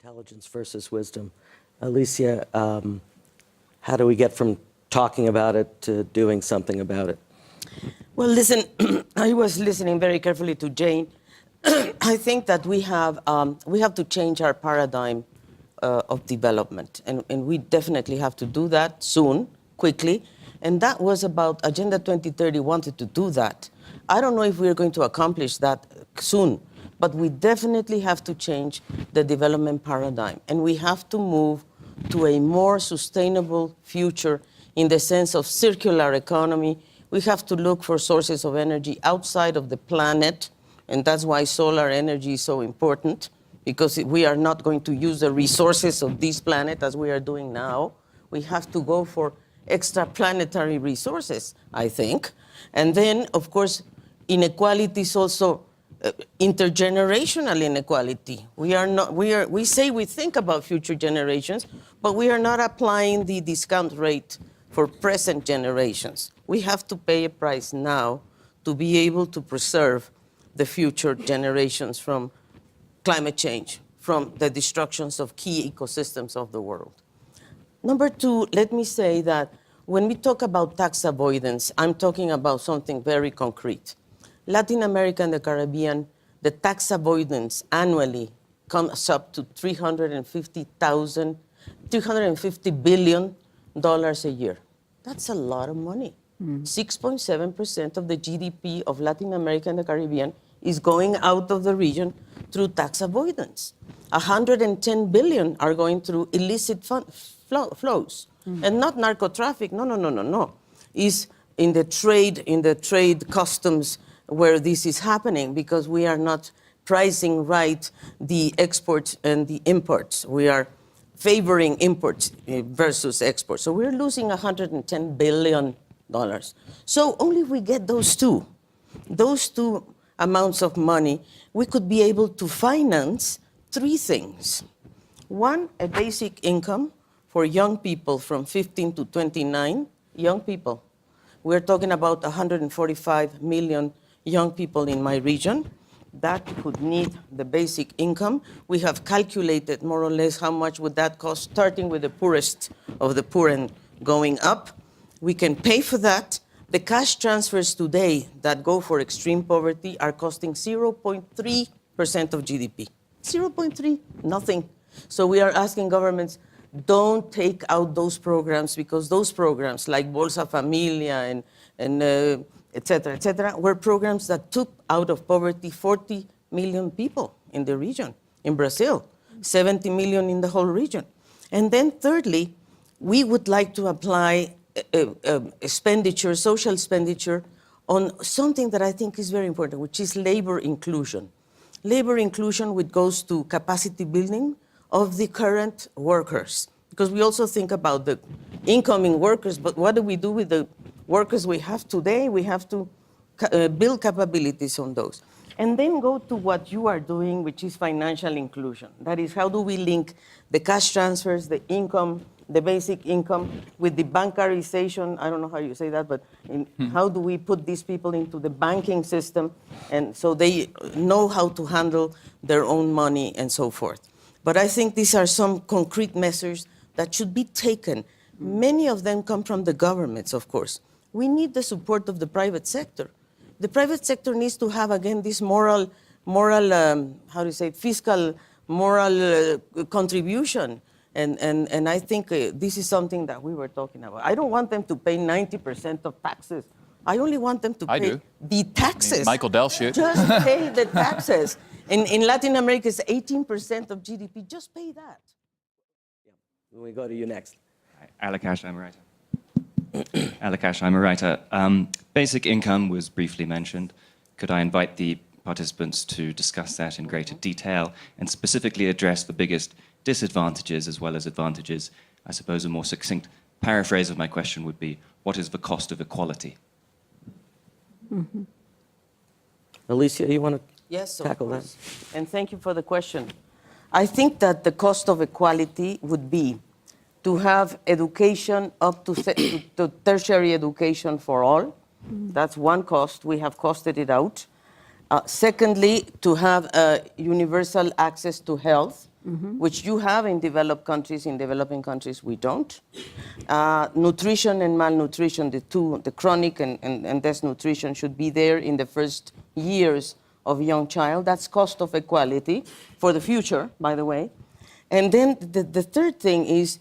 Intelligence versus wisdom. Alicia, how do we get from talking about it to doing something about it? Well, listen, I was listening very carefully to Jane. I think that we have to change our paradigm of development, and we definitely have to do that soon, quickly. And that was about Agenda 2030 wanted to do that. I don't know if we're going to accomplish that soon, but we definitely have to change the development paradigm, and we have to move to a more sustainable future in the sense of circular economy. We have to look for sources of energy outside of the planet, and that's why solar energy is so important, because we are not going to use the resources of this planet as we are doing now. We have to go for extraplanetary resources, I think. And then, of course, inequality is also intergenerational inequality. We say we think about future generations, but we are not applying the discount rate for present generations. We have to pay a price now to be able to preserve the future generations from climate change, from the destructions of key ecosystems of the world. Number two, let me say that when we talk about tax avoidance, I'm talking about something very concrete. Latin America and the Caribbean, the tax avoidance annually comes up to $350 billion a year. That's a lot of money. 6.7% of the GDP of Latin America and the Caribbean is going out of the region through tax avoidance. 110 billion are going through illicit flows. And not narco traffic, no. It's in the trade customs where this is happening, because we are not pricing right the exports and the imports. We are favoring imports versus exports. So we're losing $110 billion. So only if we get those two amounts of money, we could be able to finance three things. One, a basic income for young people from 15 to 29, young people. We're talking about 145 million young people in my region that could need the basic income. We have calculated more or less how much would that cost, starting with the poorest of the poor and going up. We can pay for that. The cash transfers today that go for extreme poverty are costing 0.3% of GDP. 0.3, nothing. So we are asking governments, don't take out those programs, because those programs like Bolsa Familia and et cetera, were programs that took out of poverty 40 million people in the region. In Brazil, 70 million in the whole region. And then thirdly, we would like to apply expenditure, social expenditure, on something that I think is very important, which is labor inclusion. Labor inclusion, which goes to capacity building of the current workers. Because we also think about the incoming workers, but what do we do with the workers we have today? We have to build capabilities on those. And then go to what you are doing, which is financial inclusion. That is, how do we link the cash transfers, the income, the basic income, with the bancarization, I don't know how you say that, but how do we put these people into the banking system, and so they know how to handle their own money and so forth. But I think these are some concrete measures that should be taken. Many of them come from the governments, of course. We need the support of the private sector. The private sector needs to have, again, this fiscal, moral contribution. And I think this is something that we were talking about. I don't want them to pay 90% of taxes. I only want them to pay the taxes. Michael Dell should. Just pay the taxes. In Latin America, it's 18% of GDP. Just pay that. Yeah. We go to you next. Alakash, I'm a writer. Alakash, I'm a writer. Basic income was briefly mentioned. Could I invite the participants to discuss that in greater detail and specifically address the biggest disadvantages as well as advantages? I suppose a more succinct paraphrase of my question would be, what is the cost of equality? Alicia, you want to tackle that? And thank you for the question. I think that the cost of equality would be to have education up to tertiary education for all. That's one cost. We have costed it out. Secondly, to have universal access to health. which you have in developed countries. In developing countries, we don't. Nutrition and malnutrition, the chronic and desnutrition should be there in the first years of a young child. That's cost of equality for the future, by the way. And then the third thing is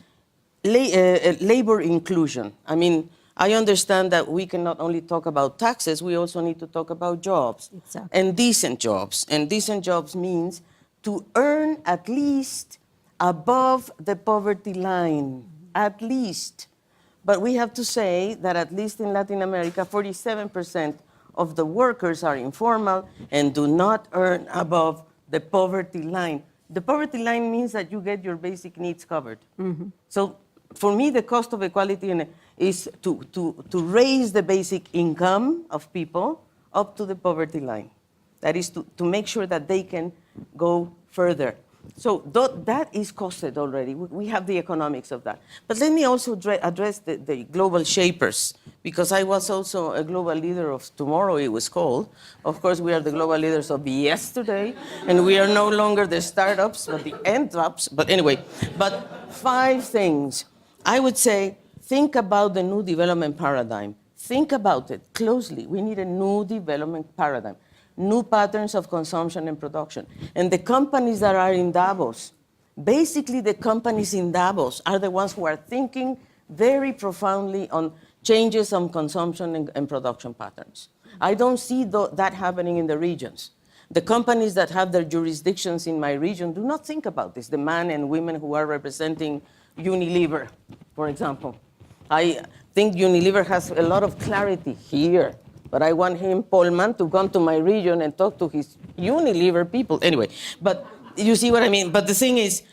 labor inclusion. I mean, I understand that we can not only talk about taxes, we also need to talk about jobs. Exactly. And decent jobs. And decent jobs means to earn at least above the poverty line, at least. But we have to say that at least in Latin America, 47% of the workers are informal and do not earn above the poverty line. The poverty line means that you get your basic needs covered. So for me, the cost of equality is to raise the basic income of people up to the poverty line. That is to make sure that they can go further. So that is costed already. We have the economics of that. But let me also address the global shapers, because I was also a global leader of tomorrow, it was called. Of course, we are the global leaders of yesterday, and we are no longer the startups, but the end-ups. But anyway, 5 things. I would say, think about the new development paradigm. Think about it closely. We need a new development paradigm. New patterns of consumption and production. And the companies that are in Davos, basically the companies in Davos are the ones who are thinking very profoundly on changes on consumption and production patterns. I don't see that happening in the regions. The companies that have their jurisdictions in my region do not think about this, the men and women who are representing Unilever, for example. I think Unilever has a lot of clarity here. But I want him, Polman, to come to my region and talk to his Unilever people. Anyway, but you see what I mean? But the thing is,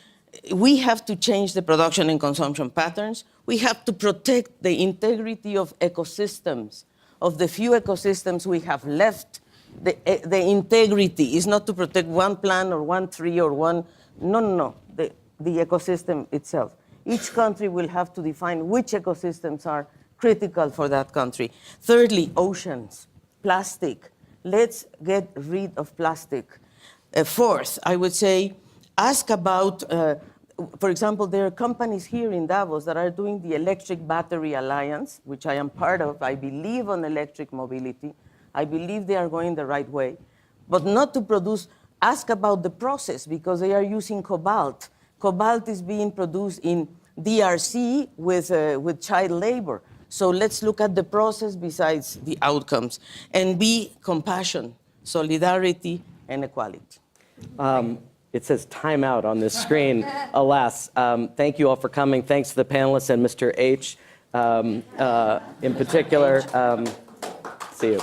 we have to change the production and consumption patterns. We have to protect the integrity of ecosystems. Of the few ecosystems we have left, the integrity is not to protect one plant or one tree or one, no, the ecosystem itself. Each country will have to define which ecosystems are critical for that country. Thirdly, oceans, plastic. Let's get rid of plastic. Fourth, I would say, ask about, for example, there are companies here in Davos that are doing the Electric Battery Alliance, which I am part of. I believe on electric mobility. I believe they are going the right way. But not to produce, ask about the process, because they are using cobalt. Cobalt is being produced in DRC with child labor. So let's look at the process besides the outcomes, and be compassion, solidarity, and equality. It says time out on this screen, alas. Thank you all for coming. Thanks to the panelists and Mr. H in particular. See you.